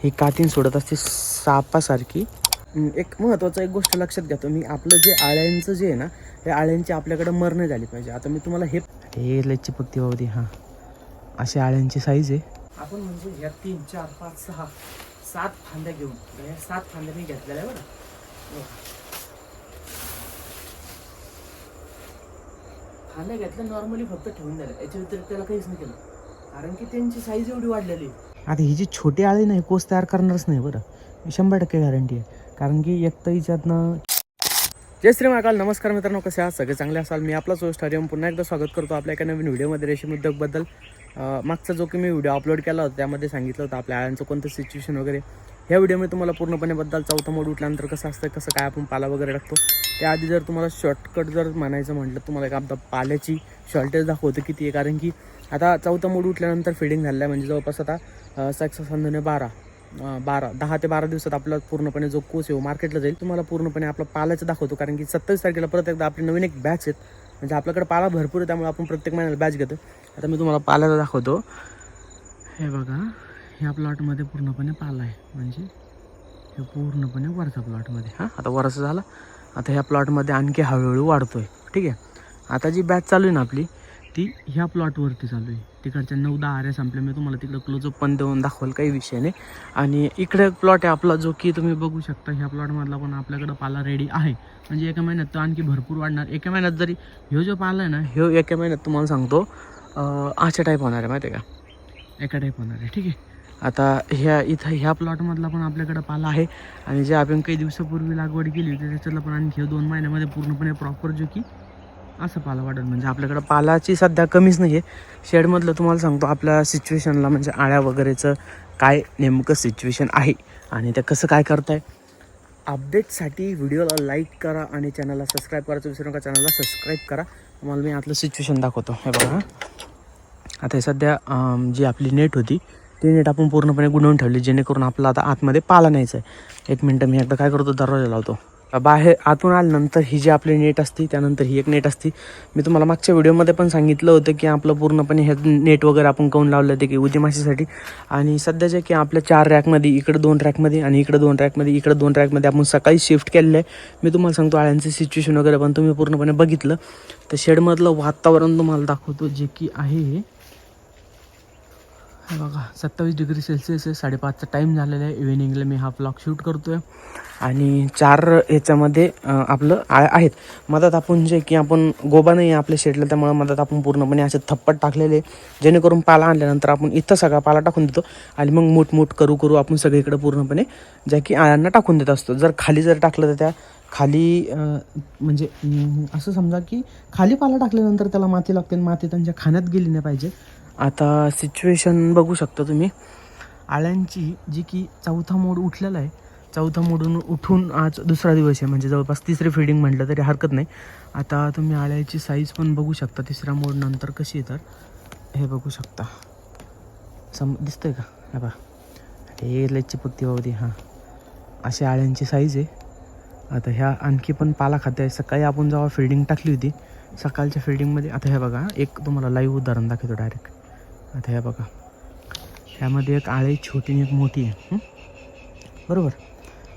ही कातीन सोडत असते सापासारखी. एक महत्त्वाचं एक गोष्ट लक्षात घ्या तुम्ही, आपलं जे आळ्यांचं जे आहे ना, हे आळ्यांची आपल्याकडे मरणं झाली पाहिजे. आता मी तुम्हाला हे लयची पक्ती बाबती हां अशी आळ्यांची साईज आहे. आपण म्हणजे ह्या 3 4 5 6 7 फांद्या घेऊन, या 7 फांद्या मी घेतलेल्या आहे बरं. फांद्या घेतल्या नॉर्मली फक्त ठेवून द्यायला, याच्या व्यतिरिक्त त्याला काहीच नाही केलं, कारण की त्यांची साईज एवढी वाढलेली आहे. आता ही जी छोटी आळी नाही कोस तयार करणारच नाही बरं, 100% गॅरंटी आहे. कारण की एक तर हिच्यातनं. जय श्री महाकाल. नमस्कार मित्रांनो, कसे आहात? सगळे चांगले असाल. मी आपला सोस्ट हरिओम पुन्हा एकदा स्वागत करतो आपल्या एका नवीन व्हिडिओमध्ये रेशीम उद्योगबद्दल. मागचा जो की मी व्हिडिओ अपलोड केला होता त्यामध्ये सांगितलं होतं आपल्या आळ्यांचं कोणतं सिच्युएशन वगैरे. ह्या व्हिडिओमध्ये तुम्हाला पूर्णपणे बद्दल चौथा मोड उठल्यानंतर कसं असतं, कसं काय आपण पाला वगैरे टाकतो त्याआधी जर तुम्हाला शॉर्टकट जर म्हणायचं म्हटलं, तुम्हाला एक आपला पाल्याची शॉर्टेज दाखवतं किती आहे. कारण की आता चौथा मोड उठल्यानंतर फिडिंग झालेलं आहे, म्हणजे जवळपास आता 10 ते 12 दिवसात आपला पूर्णपणे जो कोस आहे मार्केटला जाईल. तुम्हाला पूर्णपणे आपला पालाचं दाखवतो, कारण की 27 तारखेला परत एकदा आपली नवीन एक बॅच आहेत. म्हणजे आपल्याकडे पाला भरपूर आहे, त्यामुळे आपण प्रत्येक महिन्याला बॅच घेतो. आता मी तुम्हाला पाल्याचं दाखवतो. हे बघा, ह्या प्लॉटमध्ये पूर्णपणे पाला आहे, म्हणजे हे पूर्णपणे वरचा प्लॉटमध्ये. हां, आता वरचा झाला. आता ह्या प्लॉटमध्ये आणखी हळूहळू वाढतो आहे. ठीक आहे. आता जी बॅच चालू आहे ना आपली, ती ह्या प्लॉटवरती चालू आहे. तिकडच्या 9-10 आऱ्या संपल्या, मी तुम्हाला तिकडं क्लोजअप पण देऊन दाखवाल, काही विषय नाही. आणि इकडे एक प्लॉट आहे आपला, जो की तुम्ही बघू शकता. ह्या प्लॉटमधला पण आपल्याकडं पाला रेडी आहे. म्हणजे एका महिन्यात तो आणखी भरपूर वाढणार. एका महिन्यात जरी ह्यो जो पाला आहे ना, ह्यो एका महिन्यात तुम्हाला सांगतो अशा टाईप होणार आहे, माहिती आहे का, एका टाईप होणार आहे. ठीक आहे. आता ह्या प्लॉटमधला पण आपल्याकडं पाला आहे. आणि जे आपण काही दिवसापूर्वी लागवड केली होती त्याच्यातला पण आणखी 2 महिन्यामध्ये पूर्णपणे प्रॉपर जो की असं पाला वाढेल. म्हणजे आपल्याकडं पालाची सध्या कमीच नाही आहे. शेडमधलं तुम्हाला सांगतो आपल्या सिच्युएशनला, म्हणजे आळ्या वगैरेचं काय नेमकं सिच्युएशन आहे आणि ते कसं काय करताय. अपडेटसाठी व्हिडिओला लाईक करा आणि चॅनलला सबस्क्राईब करायचं विसरू नका. चॅनलला सबस्क्राईब करा. तुम्हाला मी आतलं सिच्युएशन दाखवतो. हे बघा, आता हे सध्या जी आपली नेट होती ती नेट आपण पूर्णपणे गुंडवून ठेवली, जेणेकरून आपला आता आतमध्ये पाला न्यायचा आहे. 1 मिनटं मी एकदा काय करतो, दरवाजा लावतो. बाहेर आतून आल्यानंतर ही जी आपली नेट असते, त्यानंतर ही एक नेट असते. मी तुम्हाला मागच्या व्हिडिओमध्ये पण सांगितलं होतं की आपलं पूर्णपणे हे नेट वगैरे आपण काऊन लावलं होतं की उदी माशीसाठी. आणि सध्या जे की आपल्या 4 रॅकमध्ये, इकडं 2 रॅकमध्ये आणि इकडं 2 रॅकमध्ये, इकडं 2 रॅकमध्ये आपण सकाळी शिफ्ट केलेलं आहे. मी तुम्हाला सांगतो आळ्यांचं सिच्युएशन वगैरे पण तुम्ही पूर्णपणे बघितलं तर शेडमधलं वातावरण तुम्हाला दाखवतो, जे की आहे बघा 27 डिग्री सेल्सिअस आहे. 5:30चा टाईम झालेला आहे. इव्हिनिंगला मी हा ब्लॉग शूट करतो आहे. आणि 4 याच्यामध्ये आपलं आहेत. मधात आपण जे की आपण गोबा नाही आहे आपल्या शेडला, त्यामुळे मधात आपण पूर्णपणे असे थप्पट टाकलेले, जेणेकरून पाला आणल्यानंतर आपण इथं सगळा पाला टाकून देतो आणि मग मोठमोठ करू आपण सगळीकडे पूर्णपणे ज्या की आळ्यांना टाकून देत असतो. जर खाली जर टाकलं तर त्या खाली म्हणजे असं समजा की खाली पाला टाकल्यानंतर त्याला माती लागते, माती त्यांच्या खाण्यात गेली नाही पाहिजे. आता सिच्युएशन बघू शकता तुम्ही आळ्यांची, जी की चौथा मोड उठलेला आहे. चौथा मोडून उठून आज दुसरा दिवस आहे, म्हणजे जवळपास 3री फीडिंग म्हटलं तरी हरकत नाही. आता तुम्ही आळ्याची साईज पण बघू शकता 3ऱ्या मोड नंतर कशी आहे. तर हे बघू शकता, दिसतंय का, हे बघा, हे लयची पक्ती बाबती हां अशी आळ्यांची साईज आहे. आता ह्या आणखी पण पाला खाते आहे. सकाळी आपण जेव्हा फिल्डिंग टाकली होती, सकाळच्या फिल्डिंगमध्ये, आता हे बघा एक तुम्हाला लाईव्ह उदाहरण दाखवतो डायरेक्ट. आता हे बघा, ह्यामध्ये एक आळी छोटी आणि एक मोठी आहे, बरोबर.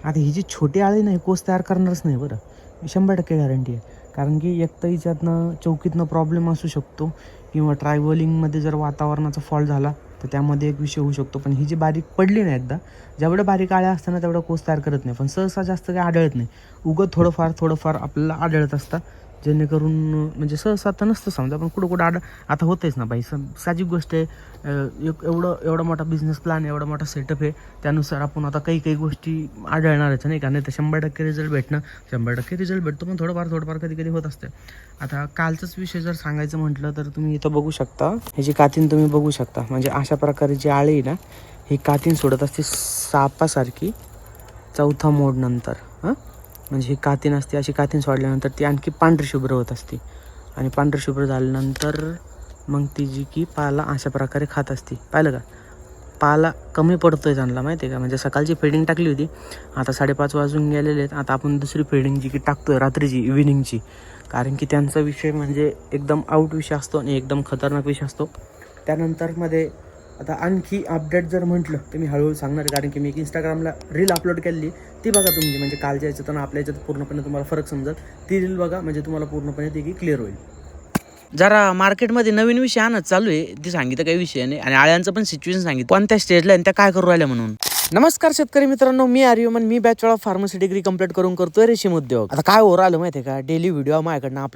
आता ही जी छोटी आळी नाही कोस तयार करणारच नाही बरं, 100% गॅरंटी आहे. कारण की एक तर हिच्यातनं चौकीतनं प्रॉब्लेम असू शकतो, किंवा ट्रायव्हलिंगमध्ये जर वातावरणाचा फॉल्ट झाला तर त्यामध्ये एक विषय होऊ शकतो. पण ही जी बारीक पडली नाही एकदा, जेवढं बारीक आळ्या असताना तेवढं कोस तयार करत नाही. पण सहसा जास्त काही आढळत नाही, उगत थोडंफार आपल्याला आढळत असतं, जेणेकरून म्हणजे सहसा तर नसतं समजा, पण कुठं आता होतेच ना बाई, साहजिक गोष्ट आहे. एवढा मोठा बिझनेस प्लॅन, एवढा मोठा सेटअप आहे, त्यानुसार आपण आता काही गोष्टी आढळणारच नाही का. नाही तर 100% रिझल्ट भेटणं, 100% रिझल्ट भेटतो, पण थोडंफार कधी होत असते. आता कालचाच विषय जर सांगायचं म्हटलं तर तुम्ही इथं बघू शकता, ह्याची कातीन तुम्ही बघू शकता. म्हणजे अशा प्रकारे जी आळी आहे ना, ही कातीन सोडत असते सापासारखी चौथा मोड नंतर. म्हणजे ही कातीन असते, अशी कातीन सोडल्यानंतर ती आणखी पांढरी शुभ्र होत असते. आणि पांढरी शुभ्र झाल्यानंतर मग ती जी की पाला अशा प्रकारे खात असते. पाहिलं का, पाला कमी पडतो आहे त्यांना, माहिती आहे का. म्हणजे सकाळची फिडिंग टाकली होती, आता 5:30 वाजून गेलेले आहेत. आता आपण दुसरी फिडिंग जी की टाकतो आहे रात्रीची, इव्हिनिंगची. कारण की त्यांचा विषय म्हणजे एकदम आउट विषय असतो आणि एकदम खतरनाक विषय असतो. त्यानंतर मध्ये आता आणखी अपडेट जर म्हटलं तर मी हळूहळू सांगणार आहे, कारण की मी एक इंस्टाग्रामला रील अपलोड केली, ती बघा तुम्ही. म्हणजे कालच्या याच्यात आणि आपल्या याच्यात पूर्णपणे तुम्हाला फरक समजत. ती रील बघा म्हणजे तुम्हाला पूर्णपणे ती की क्लिअर होईल. जरा मार्केटमध्ये नवीन विषय आणत चालू आहे, ती सांगितलं काही विषय नाही. आणि आळ्यांचं पण सिच्युएशन सांगितलं कोणत्या स्टेजला आणि त्या काय करू राहिल्या म्हणून. नमस्कार शेतकरी मित्रांनो, मी आर्यमन. मी bachelor of pharmacy degree complete करून करतोय रेशीम उद्योग. आता काय हो राहिलं माहिती आहे का, डेली व्हिडिओ माझ्याकडनं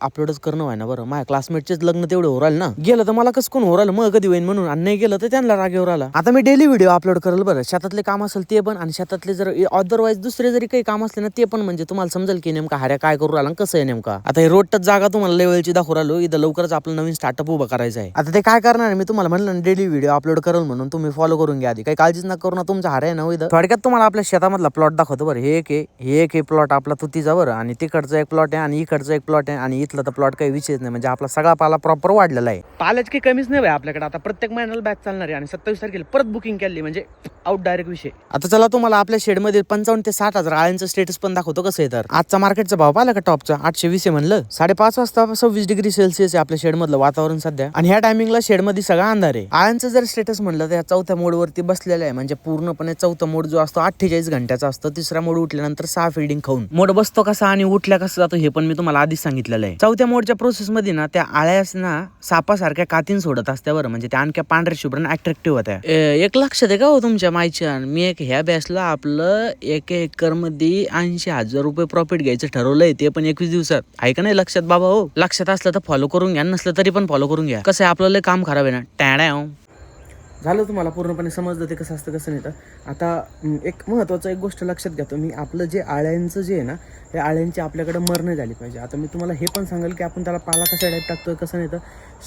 अपलोडच करणं व्हाय ना. बरं, माझ्या क्लासमेटचेच लग्न तेवढे हो राहिलं ना. गेलं तर मला कसं कोण हो राहिलं, मग कधी होईन म्हणून. आणि नाही गेलं तर त्यांना राग येऊ राहिला. आता मी डेली व्हिडिओ अपलोड करेल. बरं, शेतातले काम असेल ते पण, आणि शेतातले जर अदरवाईज दुसरे जरी काही काम असले ना ते पण, म्हणजे तुम्हाला समजेल की नेमका हार्या काय करू राहिला कसं आहे नेमका. आता हे रोड टच जागा तुम्हाला लेवलची दाखवू राहिलो. इथं लवकरच आपलं नवीन स्टार्टअप उभा करायचं आहे. आता ते काय करणार आहे, मी तुम्हाला म्हणलं ना डेली व्हिडिओ अपलोड करेल म्हणून, तुम्ही फॉलो करून घ्या आधी. काही काळजीच न करू ना, तुमचा हार्या ना इथं. थोडक्यात तुम्हाला आपल्या शेतामधला प्लॉट दाखवतो. बरं, हे एक प्लॉट आपला तुतीचा. बरं, आणि तिकडचा एक प्लॉट आहे आणि इकडचा एक प्लॉट आहे. आणि इथला तर प्लॉट काही विषयच नाही. म्हणजे आपला सगळा पाला प्रॉपर वाढलेला आहे. पाल्याची काही कमीच नाही भाई आपल्याकडे. आता प्रत्येक महिन्याला बॅच चालणार आहे आणि 27 तारखेला परत बुकिंग केली, म्हणजे आउट डायरेक्ट विषय. आता चला तुम्हाला आपल्या शेडमध्ये 55 ते 60,000 आळ्यांचं स्टेटस पण दाखवतो कसं आहे. तर आजचा मार्केटचा भाव पाहिला का, टॉपचा 820 आहे म्हणलं. 5:30 वाजता 26 डिग्री सेल्सिअस आहे आपल्या शेडमधलं वातावरण सध्या. आणि ह्या टायमिंगला शेडमध्ये सगळा अंधार आहे. आळ्यांचं जर स्टेटस म्हणलं तर चौथ्या मोडवरती बसलेलं आहे. म्हणजे पूर्णपणे चौथा मोड जो असतो 48 घंट्याचा असतो. तिसरा मोड उठल्यानंतर 6 फिल्डिंग खाऊन मोड बसतो कसा आणि उठल्या कसं जातो हे पण मी तुम्हाला आधीच सांगितलेलं आहे. चौथ्या मोडच्या प्रोसेस मध्ये ना त्या आळ्यास ना सापासारख्या कातीन सोडत असते. बरं, म्हणजे त्या आणख्या पांढऱ्या शुभ्र अट्रॅक्टिव्ह होत्या. एक लक्षात आहे का हो तुमच्या मायच्या, मी एक ह्या बॅचला आपलं 1 एकर मध्ये 80,000 रुपये प्रॉफिट घ्यायचं ठरवलंय, ते पण 21 दिवसात. आहे का नाही लक्षात बाबा? हो, लक्षात असलं तर फॉलो करून घ्या, नसलं तरी पण फॉलो करून घ्या. कसं आहे आपल्याला काम खराब आहे ना. टॅड्या झालं, तुम्हाला पूर्णपणे समजलं ते कसं असतं कसं नाही. तर आता एक महत्त्वाचं एक गोष्ट लक्षात घ्या तुम्ही, आपलं जे आळ्यांचं जे आहे ना, हे आळ्यांची आपल्याकडे मरणं झाली पाहिजे. आता मी तुम्हाला हे पण सांगेल की आपण त्याला पाला कशा टाईप टाकतोय कसं नाही. तर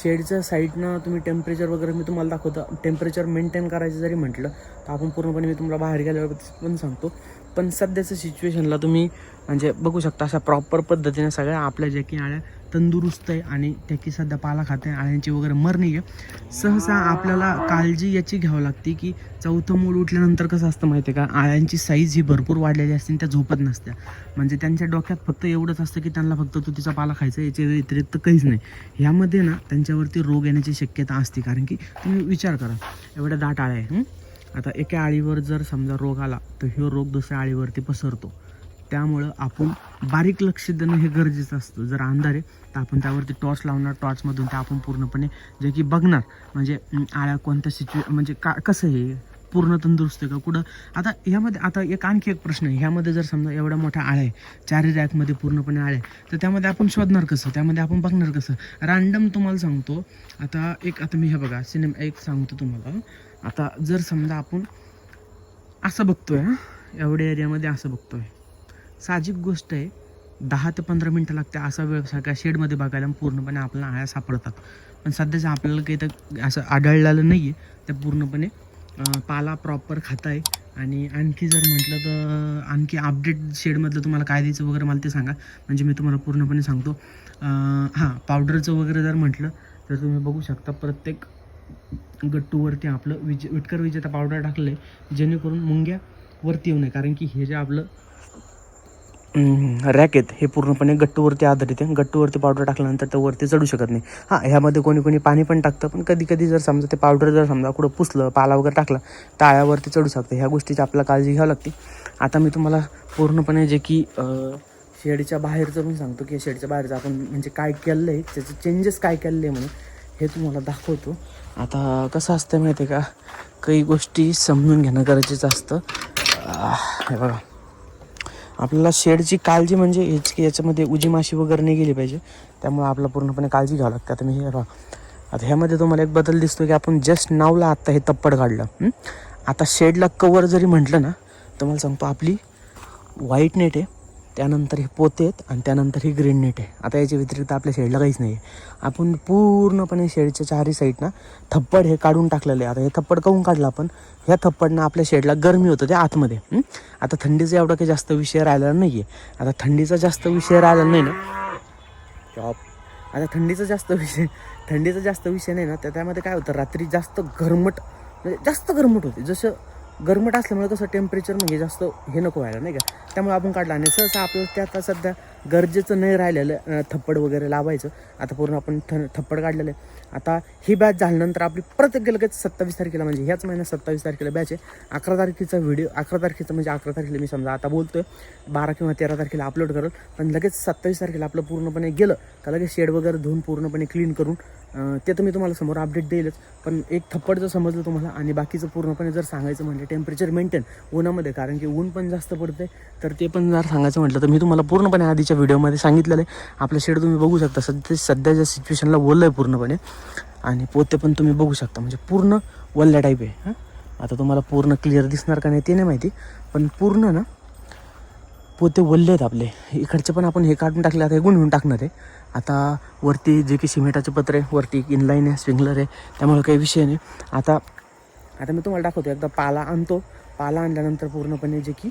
शेडच्या साईडनं तुम्ही टेम्परेचर वगैरे मी तुम्हाला दाखवतो. टेम्परेचर मेंटेन करायचं जरी म्हटलं तर आपण पूर्णपणे मी तुम्हाला बाहेर गेल्यावर पण सांगतो. पण सध्याच्या सिच्युएशनला तुम्ही म्हणजे बघू शकता अशा प्रॉपर पद्धतीने सगळ्या आपल्या ज्या की आळ्या तंदुरुस्त आहे आणि त्याची सध्या पाला खाते, आळ्यांची वगैरे मरणी आहे. सहसा आपल्याला काळजी याची घ्यावं लागते की चौथं मूड उठल्यानंतर कसं असतं माहिती आहे का, आळ्यांची साईज ही भरपूर वाढलेली असते, त्या झोपत नसत्या. म्हणजे त्यांच्या डोक्यात फक्त एवढंच असतं की त्यांना फक्त तुतीचा पाला खायचा, याच्या व्यतिरिक्त काहीच नाही. ह्यामध्ये ना त्यांच्यावरती रोग येण्याची शक्यता असते. कारण की तुम्ही विचार करा, एवढ्या दाट आळ्या आहे. आता एका आळीवर जर समजा रोग आला तर हे रोग दुसऱ्या आळीवरती पसरतो. त्यामुळं आपण बारीक लक्ष देणं हे गरजेचं असतं. जर अंधार आहे तर आपण त्यावरती टॉर्च लावणार, टॉर्चमधून ते आपण पूर्णपणे जे की बघणार म्हणजे आळ्या कोणत्या म्हणजे कसं आहे, पूर्ण तंदुरुस्त आहे का कुठं. आता ह्यामध्ये आता आणखी एक प्रश्न आहे, ह्यामध्ये जर समजा एवढ्या मोठ्या आळ्या आहे, 4 रॅकमध्ये पूर्णपणे आळ्या आहे, तर त्यामध्ये आपण शोधणार कसं, त्यामध्ये आपण बघणार कसं. रँडम तुम्हाला सांगतो. आता मी हे बघा एक सांगतो तुम्हाला. आता जर समजा आपण असं बघतोय, एवढ्या एरियामध्ये असं बघतोय, साहजिक गोष्ट आहे 10 ते 15 मिनटं लागते असा वेळ सगळ्या शेडमध्ये बघायला पूर्णपणे आपल्याला आळ्या सापडतात. पण सध्याचं आपल्याला काही तर असं आढळलेलं नाही आहे. त्या पूर्णपणे पाला प्रॉपर खाता आहे. आणि आणखी जर म्हटलं तर आणखी अपडेट शेडमधलं तुम्हाला काय द्यायचं वगैरे मला ते सांगा, म्हणजे मी तुम्हाला पूर्णपणे सांगतो. पावडरचं वगैरे जर म्हटलं तर तुम्ही बघू शकता प्रत्येक गट्टूवरती आपलं विटकर विजेता पावडर टाकलं आहे, जेणेकरून मुंग्या वरती येऊ नये. कारण की हे जे आपलं रॅक आहेत हे पूर्णपणे गट्टूवरती आधारित आहे. गट्टूवरती पावडर टाकल्यानंतर ते वरती चढू शकत नाही. ह्यामध्ये कोणी पाणी पण टाकतं, पण कधी कधी जर समजा ते पावडर जर समजा कुठं पुसलं, पाला वगैरे टाकला, ताळ्यावरती चढू शकते. ह्या गोष्टीची आपल्याला काळजी घ्यावी लागते. आता मी तुम्हाला पूर्णपणे जे की शेडच्या बाहेरचं पण सांगतो की शेडच्या बाहेरचं आपण म्हणजे काय केलं आहे, त्याचे चेंजेस काय केले म्हणून हे तुम्हाला दाखवतो. आता कसं असतं माहिती आहे का, काही गोष्टी समजून घेणं गरजेचं असतं. हे बघा, आपल्याला शेडची काळजी म्हणजे हेच की याच्यामध्ये उजी माशी वगैरे नाही गेली पाहिजे, त्यामुळे आपल्याला पूर्णपणे काळजी घ्यावी लागते. आता मी हे बघा, आता ह्यामध्ये तुम्हाला एक बदल दिसतो की आपण जस्ट नावला आत्ता हे तप्पड काढलं. आता शेडला कवर जरी म्हटलं ना तर मला सांगतो आपली व्हाईट नेट आहे, त्यानंतर हे पोते आहेत आणि त्यानंतर ही ग्रीन नेट आहे. आता याच्या व्यतिरिक्त आपल्या शेडला काहीच नाही आहे. आपण पूर्णपणे शेडच्या 4ही साईडनं थप्पड हे काढून टाकलेलं आहे. आता हे थप्पड काढून काढलं आपण, ह्या थप्पडनं आपल्या शेडला गरमी होतं ते आतमध्ये. आता थंडीचा एवढा काही जास्त विषय राहिलेला नाही आहे. आता थंडीचा जास्त विषय राहिलेला नाही ना, आता थंडीचा जास्त विषय नाही ना, तर त्यामध्ये काय होतं, रात्री जास्त गरमट होते. जसं गरमट असल्यामुळे कसं टेम्परेचर म्हणजे जास्त हे नको व्हायला नाही का, त्यामुळे आपण काढला. आणि सहसा आपल्याला त्या आता सध्या गरजेचं नाही राहिलेलं थप्पड वगैरे लावायचं. आता पूर्ण आपण थप्पड काढलेलं आहे. आता ही बॅच झाल्यानंतर आपली प्रत्येक लगेच 27 तारखेला म्हणजे ह्याच महिन्यात 27 तारखेला बॅच आहे. 11 तारखेचा व्हिडिओ 11 तारखेचा म्हणजे 11 तारखेला मी समजा आता बोलतोय 12 किंवा 13 तारखेला अपलोड करेल. पण लगेच 27 तारखेला आपलं पूर्णपणे गेलं का लगेच शेड वगैरे धुवून पूर्णपणे क्लीन करून ते तर मी तुम्हाला समोर अपडेट देईलच. पण एक थप्पड जर समजलं तुम्हाला आणि बाकीचं पूर्णपणे जर सांगायचं म्हणजे टेम्परेचर मेंटेन उन्हामध्ये, कारण की ऊन पण जास्त पडते, तर ते पण जर सांगायचं म्हटलं तर मी तुम्हाला पूर्णपणे आधीच्या व्हिडिओमध्ये सांगितलेलं आहे. आपलं शेड तुम्ही बघू शकता सध्याच्या सिच्युएशनला ओलं आहे पूर्णपणे आणि पोते पण तुम्ही बघू शकता म्हणजे पूर्ण वल्ल्या टाईप आहे. हां, आता तुम्हाला पूर्ण क्लिअर दिसणार का नाही ते नाही माहिती, पण पूर्ण ना पोते वल्ले आहेत आपले. इकडचे पण आपण हे काढून टाकले, आता हे गुंडून टाकणार आहे. आता वरती जे की सिमेंटाचे पत्र आहे, वरती इनलाईन आहे, स्प्रिंगलर आहे, त्यामुळे काही विषय नाही. आता मी तुम्हाला दाखवतो. एकदा पाला आणतो. पाला आणल्यानंतर पूर्णपणे जे की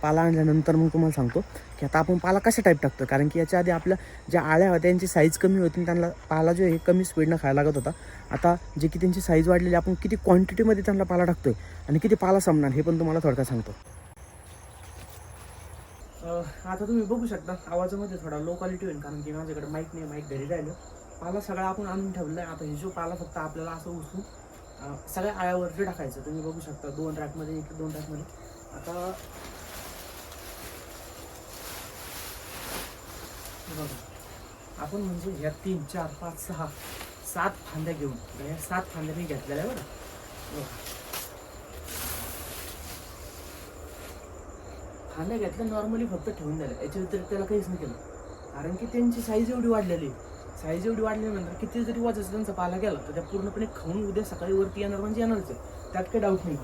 पाला आणल्यानंतर मग तुम्हाला सांगतो की आता आपण पाला कशा टाईप टाकतो. कारण की याच्या आधी आपल्या ज्या आळ्या होत्या त्यांची साईज कमी होती, त्यांना पाला जो आहे कमी स्पीडनं खायला लागत होता. आता जे की त्यांची साईज वाढलेली, आपण किती क्वांटिटीमध्ये त्यांना पाला टाकतोय आणि किती पाला संपणार हे पण तुम्हाला थोडक्यात सांगतो. आता तुम्ही बघू शकता आवाजामध्ये थोडा लो क्वालिटी होईल, कारण की माझ्याकडे माईक नाही, माईक घरी राहिलं. पाला सगळा आपण आणून ठेवला आहे. आता हे जो पाला फक्त आपल्याला असं उचलून सगळ्या आळ्यावरती टाकायचं. तुम्ही बघू शकता 2 रॅकमध्ये, 2 रॅकमध्ये. आता बघा, आपण म्हणजे ह्या 3, 4, 5, 6, 7 फांद्या घेऊन, ह्या 7 फांद्या मी घेतलेल्या आहे बघा. फांद्या घेतल्या नॉर्मली फक्त ठेवून द्यायला, याच्या व्यतिरिक्त त्याला काहीच नाही केलं. कारण की त्यांची साईज एवढी वाढलेली, साईज एवढी वाढल्यानंतर किती जरी वाजायचं त्यांचा पाला गेला तर त्या पूर्णपणे खाऊन उद्या सकाळी वरती येणार म्हणजे येणारच आहे, त्यात काही डाऊट नाही.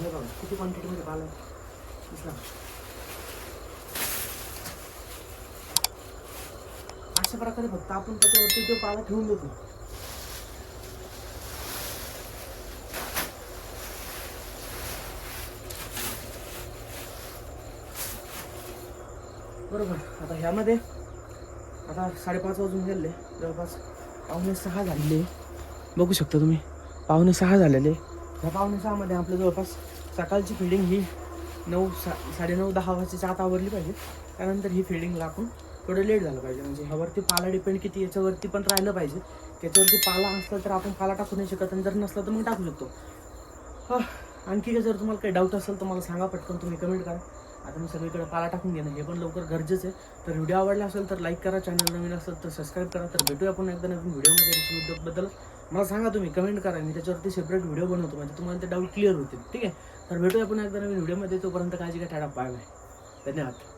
बघा किती क्वांटिटीमध्ये पाला दिसला. अशा प्रकारे फक्त आपण त्याच्यावरती तो पाला ठेवून देतो. बरोबर. आता ह्यामध्ये आता 5:30 वाजून गेले, जवळपास 5:45 झालेले. बघू शकता तुम्ही 5:45 झालेले. ह्या 5:45मध्ये आपलं जवळपास सकाळची फिल्डिंग ही 9, 10 वाजताच्या आत आवरली पाहिजे. त्यानंतर ही फिल्डिंगला आपण थोडं लेट झालं पाहिजे. म्हणजे ह्यावरती पाला डिपेंड किती याच्यावरती पण राहिलं पाहिजे. त्याच्यावरती पाला असला तर आपण पाला टाकू नाही शकत, आणि जर नसला तर मग टाकू शकतो. आणखी जर तुम्हाला काही डाऊट असेल तर मला सांगा, पटकन तुम्ही कमेंट करा. आता मी सगळीकडे पाला टाकून घेणं हे पण लवकर गरजेचं आहे. तर व्हिडिओ आवडला असेल तर लाईक करा, चॅनल नवीन असेल तर सबस्क्राईब करा. तर भेटूया आपण एकदा नवीन व्हिडिओमध्ये. रेसिपी उद्योगबद्दल मला सांगा, तुम्ही कमेंट करा, मी त्याच्यावरती सेपरेट व्हिडिओ बनवतो म्हणजे तुम्हाला ते डाऊट क्लिअर होतील. ठीक आहे, तर भेटूया आपण एकदा नवीन व्हिडिओमध्ये. तोपर्यंत काळजी घ्या. टाटा, बाय बाय, धन्यवाद.